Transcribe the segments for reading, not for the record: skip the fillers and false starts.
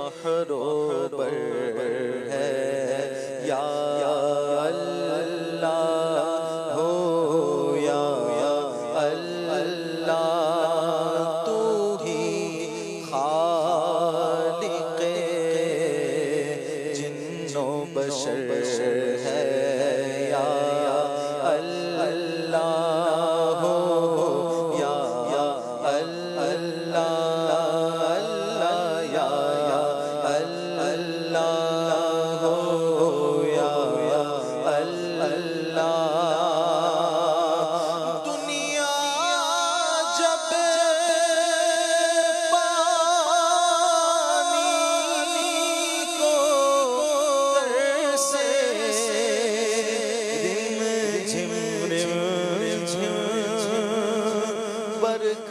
فخر و بر ہے یا اللہ ہو یا اللہ تو ہی خالق جن و بشر ہے یا اللہ ہو یا اللہ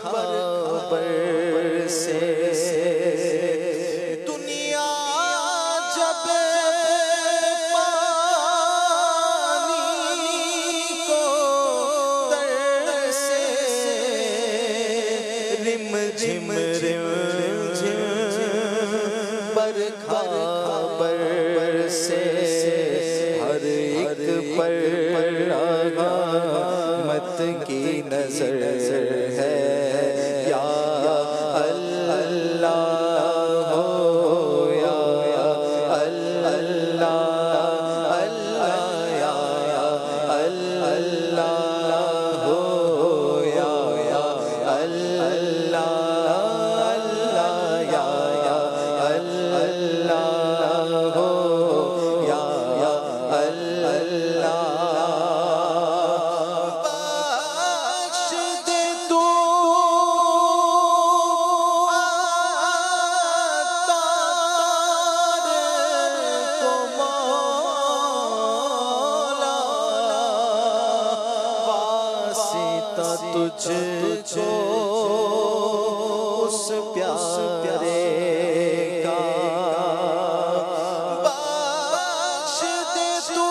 خبر سے دنیا جب پانی کو ترسے رم جھم برکھا برسے ہر ایک پر رحمت کی نظر ہے یا اللہ ہو یا اللہ یا اللہ ہو یا اللہ یا اللہ ہو یا اللہ تجھ کو اس پیارے کا بخش دے تو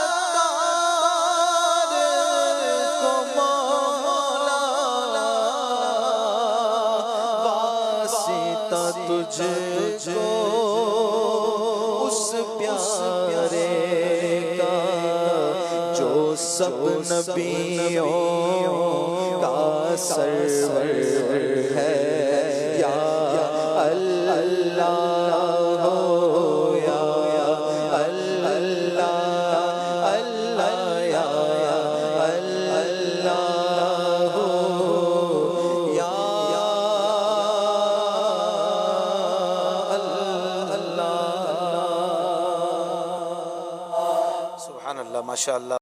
عطار کو مولا واسطہ تجھ کو اس پیارے سب نبیوں کا سرور ہے یا اللہ ہو یا اللہ یا اللہ ہو یا اللہ. سبحان اللہ، ماشاء اللہ.